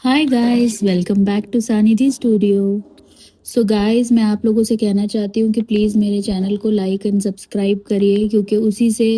Hi guys, welcome back to Sanidhi studio. So guys, मैं आप लोगों से कहना चाहती हूँ कि प्लीज़ मेरे चैनल को लाइक एंड सब्सक्राइब करिए, क्योंकि उसी से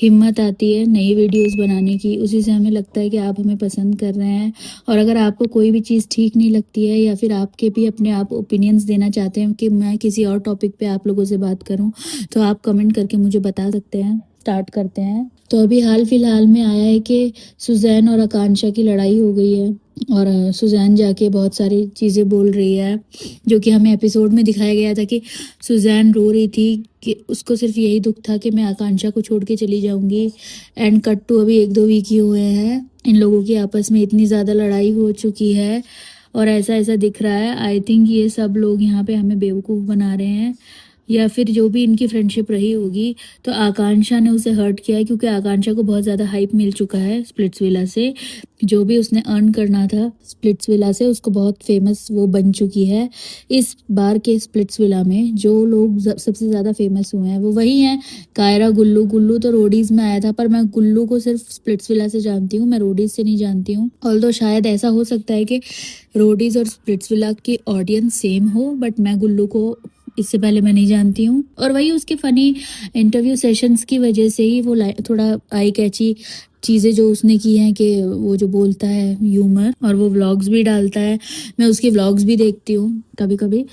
हिम्मत आती है नई वीडियोस बनाने की। उसी से हमें लगता है कि आप हमें पसंद कर रहे हैं। और अगर आपको कोई भी चीज़ ठीक नहीं लगती है, या फिर आपके भी अपने आप ओपिनियंस देना चाहते हैं कि मैं किसी और टॉपिक पे आप लोगों से बात करूँ, तो आप कमेंट करके मुझे बता सकते हैं। स्टार्ट करते हैं। तो अभी हाल फिलहाल में आया है कि सुजैन और आकांक्षा की लड़ाई हो गई है। और सुजैन जाके बहुत सारी चीज़ें बोल रही है, जो कि हमें एपिसोड में दिखाया गया था कि सुजैन रो रही थी कि उसको सिर्फ यही दुख था कि मैं आकांक्षा को छोड़ के चली जाऊंगी। एंड कट टू अभी 1-2 वीक ही हुए हैं, इन लोगों की आपस में इतनी ज़्यादा लड़ाई हो चुकी है और ऐसा ऐसा दिख रहा है। आई थिंक ये सब लोग यहाँ पे हमें बेवकूफ़ बना रहे हैं, या फिर जो भी इनकी फ्रेंडशिप रही होगी, तो आकांक्षा ने उसे हर्ट किया है, क्योंकि आकांक्षा को बहुत ज़्यादा हाइप मिल चुका है स्प्लिट्सविला से। जो भी उसने अर्न करना था स्प्लिट्सविला से, उसको बहुत फेमस वो बन चुकी है। इस बार के स्प्लिट्सविला में जो लोग सबसे ज़्यादा फेमस हुए हैं वो वही हैं, कायरा, गुल्लू। गुल्लू तो रोडीज में आया था, पर मैं गुल्लू को सिर्फ स्प्लिट्सविला से जानती हूँ, मैं रोडीज से नहीं जानती हूँ। ऑल्दो शायद ऐसा हो सकता है कि रोडीज और स्प्लिट्सविला की ऑडियंस सेम हो, बट मैं गुल्लू को इससे पहले मैं नहीं जानती हूँ। और वही उसके फनी इंटरव्यू सेशंस की वजह से ही वो थोड़ा आई कैची चीज़ें जो उसने की हैं, कि वो जो बोलता है ह्यूमर, और वो व्लॉग्स भी डालता है। मैं उसके व्लॉग्स भी देखती हूँ कभी कभी,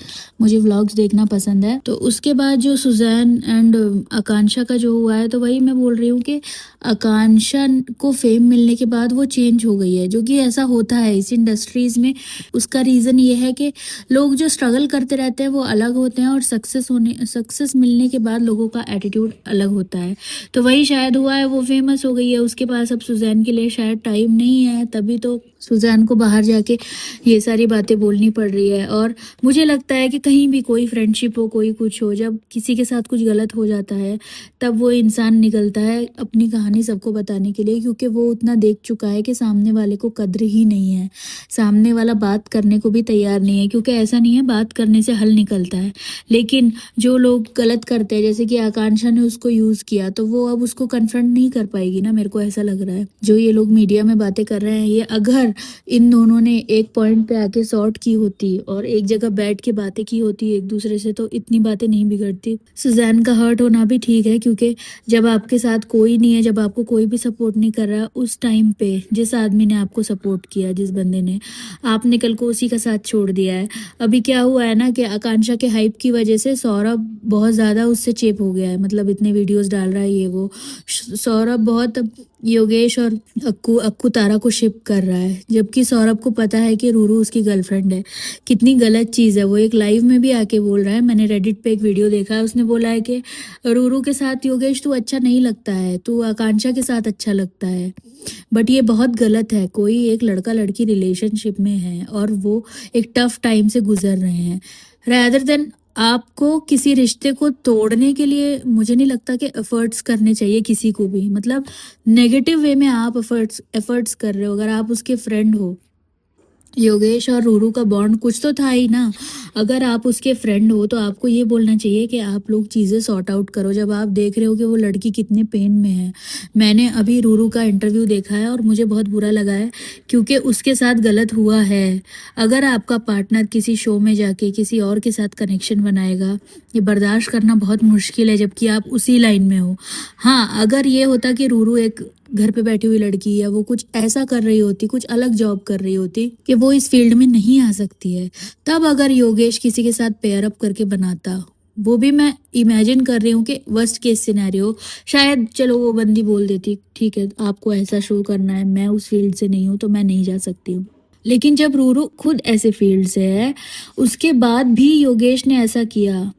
मुझे व्लॉग्स देखना पसंद है। तो उसके बाद जो सुजैन एंड आकांक्षा का जो हुआ है, तो वही मैं बोल रही हूँ कि आकांक्षा को फेम मिलने के बाद वो चेंज हो गई है, जो कि ऐसा होता है इस इंडस्ट्रीज में। उसका रीज़न ये है कि लोग जो स्ट्रगल करते रहते हैं वो अलग होते हैं, और सक्सेस मिलने के बाद लोगों का एटीट्यूड अलग होता है। तो वही शायद हुआ है, वो फेमस हो गई है, उसके पास अब सुजैन के लिए शायद टाइम नहीं है, तभी तो सुजैन को बाहर जाके ये सारी बातें बोलनी पड़ रही है। और मुझे लगता है कि कहीं भी कोई फ्रेंडशिप हो, कोई कुछ हो, जब किसी के साथ कुछ गलत हो जाता है, तब वो इंसान निकलता है अपनी कहानी सबको बताने के लिए, क्योंकि वो उतना देख चुका है कि सामने वाले को कद्र ही नहीं है, सामने वाला बात करने को भी तैयार नहीं है। क्योंकि ऐसा नहीं है बात करने से हल निकलता है, लेकिन जो लोग गलत करते हैं, जैसे कि आकांक्षा ने उसको यूज किया, तो वो अब उसको कन्फ्रंट नहीं कर पाएगी ना। मेरे को ऐसा लग रहा है जो ये लोग मीडिया में बातें कर रहे हैं, ये अगर इन दोनों ने एक पॉइंट पे आके सॉर्ट की होती और एक जगह बैठ के बातें की होती एक दूसरे से, तो इतनी बातें नहीं बिगड़ती। सुजैन का हर्ट होना भी ठीक है, क्योंकि जब आपके साथ कोई नहीं है, जब आपको कोई भी सपोर्ट नहीं कर रहा, उस टाइम पे जिस आदमी ने आपको सपोर्ट किया, जिस बंदे ने, आपने कल को उसी का साथ छोड़ दिया है। अभी क्या हुआ है ना, कि आकांक्षा के हाइप की वजह से सौरभ बहुत ज़्यादा उससे चेप हो गया है, मतलब इतने वीडियोस डाल रहा है ये वो। सौरभ बहुत योगेश और अक्कू अक्कू तारा को शिप कर रहा है, जबकि सौरभ को पता है कि रूरू उसकी गर्लफ्रेंड है। कितनी गलत चीज़ है। वो एक लाइव में भी आके बोल रहा है, मैंने रेडिट पे एक वीडियो देखा है, उसने बोला है कि रूरू के साथ योगेश तू अच्छा नहीं लगता है, तू आकांक्षा के साथ अच्छा लगता है। बट ये बहुत गलत है। कोई एक लड़का लड़की रिलेशनशिप में है और वो एक टफ टाइम से गुजर रहे हैं, रैदर देन आपको किसी रिश्ते को तोड़ने के लिए मुझे नहीं लगता कि एफर्ट्स करने चाहिए किसी को भी। मतलब नेगेटिव वे में आप एफर्ट्स कर रहे हो। अगर आप उसके फ्रेंड हो, योगेश और रूरू का बॉन्ड कुछ तो था ही ना। अगर आप उसके फ्रेंड हो, तो आपको ये बोलना चाहिए कि आप लोग चीज़ें सॉर्ट आउट करो, जब आप देख रहे हो कि वो लड़की कितने पेन में है। मैंने अभी रूरू का इंटरव्यू देखा है और मुझे बहुत बुरा लगा है, क्योंकि उसके साथ गलत हुआ है। अगर आपका पार्टनर किसी शो में जाके किसी और के साथ कनेक्शन बनाएगा, ये बर्दाश्त करना बहुत मुश्किल है, जबकि आप उसी लाइन में हो। हाँ, अगर ये होता कि रूरू एक घर पे बैठी हुई लड़की है, वो कुछ ऐसा कर रही होती, कुछ अलग जॉब कर रही होती कि वो इस फील्ड में नहीं आ सकती है, तब अगर योगेश किसी के साथ पेयर अप करके बनाता, वो भी मैं इमेजिन कर रही हूँ कि वर्स्ट केस सिनेरियो, शायद चलो वो बंदी बोल देती ठीक है आपको ऐसा शो करना है, मैं उस फील्ड से नहीं हूँ तो मैं नहीं जा सकती हूँ। लेकिन जब रूरू खुद ऐसे फील्ड से है, उसके बाद भी योगेश ने ऐसा किया,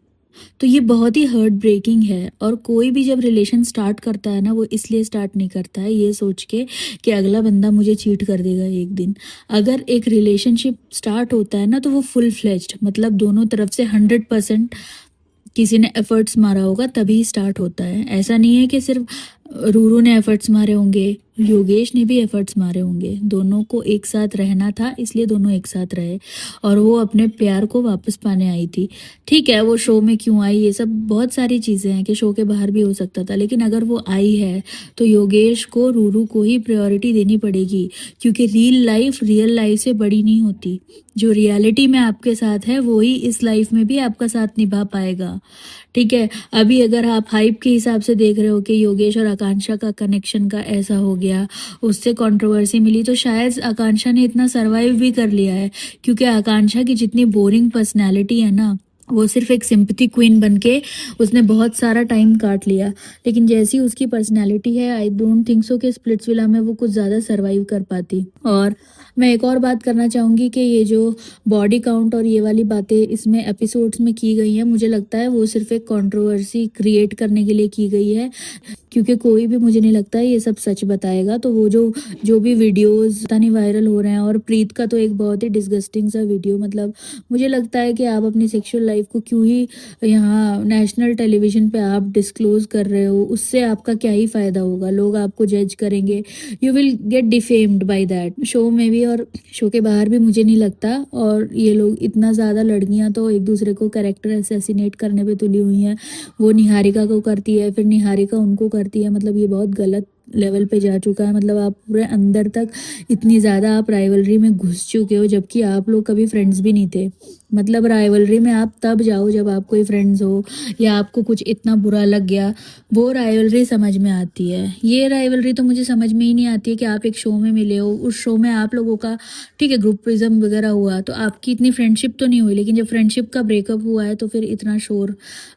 तो ये बहुत ही हर्ट ब्रेकिंग है। और कोई भी जब रिलेशन स्टार्ट करता है ना, वो इसलिए स्टार्ट नहीं करता है ये सोच के कि अगला बंदा मुझे चीट कर देगा एक दिन। अगर एक रिलेशनशिप स्टार्ट होता है ना, तो वो फुल फ्लेज्ड, मतलब दोनों तरफ से 100% किसी ने एफर्ट्स मारा होगा, तभी स्टार्ट होता है। ऐसा नहीं है कि सिर्फ रूरू ने एफर्ट्स मारे होंगे, योगेश ने भी एफर्ट्स मारे होंगे, दोनों को एक साथ रहना था इसलिए दोनों एक साथ रहे और वो अपने प्यार को वापस पाने आई थी। ठीक है, वो शो में क्यों आई, ये सब बहुत सारी चीज़ें हैं कि शो के बाहर भी हो सकता था, लेकिन अगर वो आई है तो योगेश को रूरू को ही प्रायोरिटी देनी पड़ेगी, क्योंकि रियल लाइफ से बड़ी नहीं होती। जो रियलिटी में आपके साथ है वो ही इस लाइफ में भी आपका साथ निभा पाएगा। ठीक है, अभी अगर आप हाइप के हिसाब से देख रहे हो कि योगेश और आकांक्षा का कनेक्शन का ऐसा हो गया, उससे कंट्रोवर्सी मिली, तो शायद आकांक्षा ने इतना सरवाइव भी कर लिया है, क्योंकि आकांक्षा की जितनी बोरिंग पर्सनैलिटी है ना, वो सिर्फ एक सिंपैथी क्वीन बनके उसने बहुत सारा टाइम काट लिया, लेकिन जैसी उसकी पर्सनैलिटी है आई डोंट थिंक सो कि स्प्लिट्सविला में वो कुछ ज़्यादा सरवाइव कर पाती। और मैं एक और बात करना चाहूँगी कि ये जो बॉडी काउंट और ये वाली बातें इसमें एपिसोड्स में की गई हैं, मुझे लगता है वो सिर्फ एक कंट्रोवर्सी क्रिएट करने के लिए की गई है, क्योंकि कोई भी मुझे नहीं लगता है ये सब सच बताएगा। तो वो जो जो भी वीडियोस पता नहीं वायरल हो रहे हैं, और प्रीत का तो एक बहुत ही डिस्गस्टिंग सा वीडियो, मतलब मुझे लगता है कि आप अपनी सेक्सुअल लाइफ को क्यों ही यहाँ नेशनल टेलीविजन पे आप डिस्क्लोज कर रहे हो, उससे आपका क्या ही फ़ायदा होगा, लोग आपको जज करेंगे, you will get defamed by that. Show में भी और शो के बाहर भी मुझे नहीं लगता, और ये लोग इतना ज़्यादा लड़कियां तो एक दूसरे को कैरेक्टर असैसिनेट करने पे तुली हुई हैं, वो निहारिका को करती है, फिर निहारिका उनको करती है, मतलब ये बहुत गलत लेवल पे जा चुका है। मतलब आप पूरे अंदर तक इतनी ज़्यादा आप राइवलरी में घुस चुके हो, जबकि आप लोग कभी फ्रेंड्स भी नहीं थे। मतलब राइवलरी में आप तब जाओ जब आप कोई फ्रेंड्स हो, या आपको कुछ इतना बुरा लग गया, वो राइवलरी समझ में आती है। ये राइवलरी तो मुझे समझ में ही नहीं आती है कि आप एक शो में मिले हो, उस शो में आप लोगों का ठीक है ग्रुपिज्म वगैरह हुआ तो आपकी इतनी फ्रेंडशिप तो नहीं हुई, लेकिन जब फ्रेंडशिप का ब्रेकअप हुआ है तो फिर इतना शोर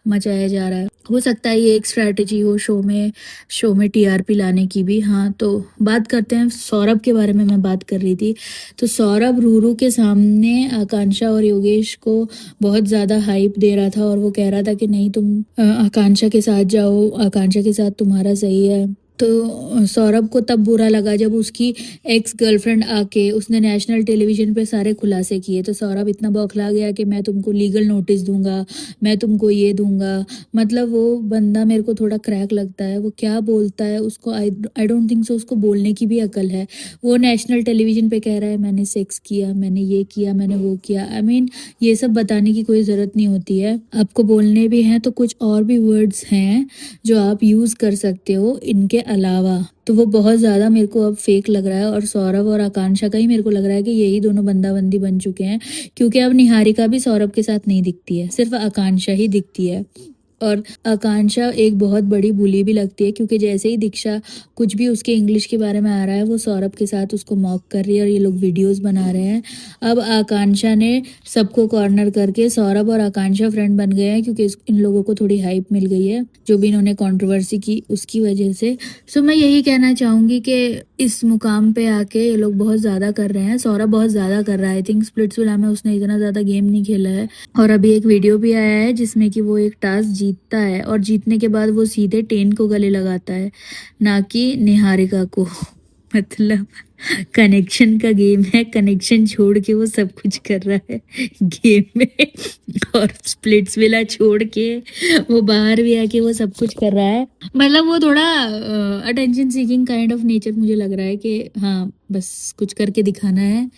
मचाया जा रहा है। हो सकता है ये एक स्ट्रैटेजी हो शो में टीआरपी लाने की भी। हाँ, तो बात करते हैं सौरभ के बारे में, मैं बात कर रही थी। तो सौरभ रूरू के सामने आकांक्षा और योगेश को बहुत ज़्यादा हाइप दे रहा था, और वो कह रहा था कि नहीं तुम आकांक्षा के साथ जाओ, आकांक्षा के साथ तुम्हारा सही है। तो सौरभ को तब बुरा लगा जब उसकी एक्स गर्लफ्रेंड आके उसने नेशनल टेलीविजन पे सारे खुलासे किए, तो सौरभ इतना बौखला गया कि मैं तुमको लीगल नोटिस दूंगा, मैं तुमको ये दूंगा। मतलब वो बंदा मेरे को थोड़ा क्रैक लगता है, वो क्या बोलता है, उसको आई डोंट थिंक सो उसको बोलने की भी अकल है। वो नेशनल टेलीविजन पे कह रहा है मैंने सेक्स किया, मैंने ये किया, मैंने वो किया। आई मीन ये सब बताने की कोई ज़रूरत नहीं होती है, आपको बोलने भी हैं तो कुछ और भी वर्ड्स हैं जो आप यूज़ कर सकते हो इनके अलावा। तो वो बहुत ज़्यादा मेरे को अब फेक लग रहा है, और सौरभ और आकांक्षा का ही मेरे को लग रहा है कि यही दोनों बंदा-बंदी बन चुके हैं, क्योंकि अब निहारिका भी सौरभ के साथ नहीं दिखती है, सिर्फ आकांक्षा ही दिखती है। और आकांक्षा एक बहुत बड़ी बुली भी लगती है, क्योंकि जैसे ही दीक्षा कुछ भी उसके इंग्लिश के बारे में आ रहा है वो सौरभ के साथ उसको मॉक कर रही है, और ये लोग वीडियोस बना रहे हैं। अब आकांक्षा ने सबको कॉर्नर करके सौरभ और आकांक्षा फ्रेंड बन गए हैं, क्योंकि इन लोगों को थोड़ी हाइप मिल गई है जो भी इन्होंने कंट्रोवर्सी की उसकी वजह से। सो मैं यही कहना चाहूँगी कि इस मुकाम पे आके ये लोग बहुत ज़्यादा कर रहे हैं, सौरभ बहुत ज़्यादा कर रहा है। आई थिंक स्प्लिट्सविला में उसने इतना ज़्यादा गेम नहीं खेला है। और अभी एक वीडियो भी आया है जिसमें कि वो एक टास्क जीतता है, और जीतने के बाद वो सीधे टेन को गले लगाता है, ना कि निहारिका को। मतलब कनेक्शन का गेम है, कनेक्शन छोड़ के वो सब कुछ कर रहा है गेम में, और स्प्लिट्सविला छोड़ के वो बाहर भी आके वो सब कुछ कर रहा है। मतलब वो थोड़ा attention seeking kind of nature मुझे लग रहा है कि हाँ बस कुछ करके दिखाना है,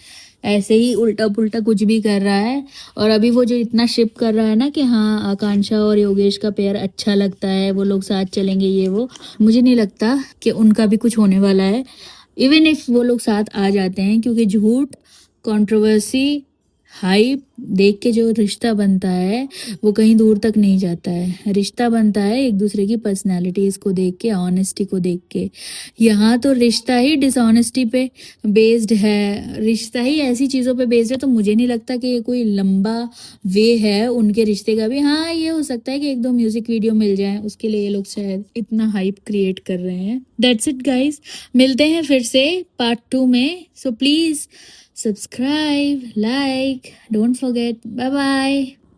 ऐसे ही उल्टा पुल्टा कुछ भी कर रहा है। और अभी वो जो इतना शिप कर रहा है ना कि हाँ आकांक्षा और योगेश का पेयर अच्छा लगता है, वो लोग साथ चलेंगे, ये वो, मुझे नहीं लगता कि उनका भी कुछ होने वाला है, इवन इफ वो लोग साथ आ जाते हैं, क्योंकि झूठ, कंट्रोवर्सी, हाइप देख के जो रिश्ता बनता है वो कहीं दूर तक नहीं जाता है। रिश्ता बनता है एक दूसरे की पर्सनैलिटीज़ को देख के, ऑनेस्टी को देख के। यहाँ तो रिश्ता ही डिसऑनेस्टी पे बेस्ड है, रिश्ता ही ऐसी चीज़ों पे बेस्ड है, तो मुझे नहीं लगता कि ये कोई लंबा वे है उनके रिश्ते का भी। हाँ, ये हो सकता है कि एक दो म्यूजिक वीडियो मिल जाए, उसके लिए ये लोग शायद इतना हाइप क्रिएट कर रहे हैं। दैट्स इट गाइज, मिलते हैं फिर से पार्ट 2 में। So please subscribe, like, don't forget. Bye bye.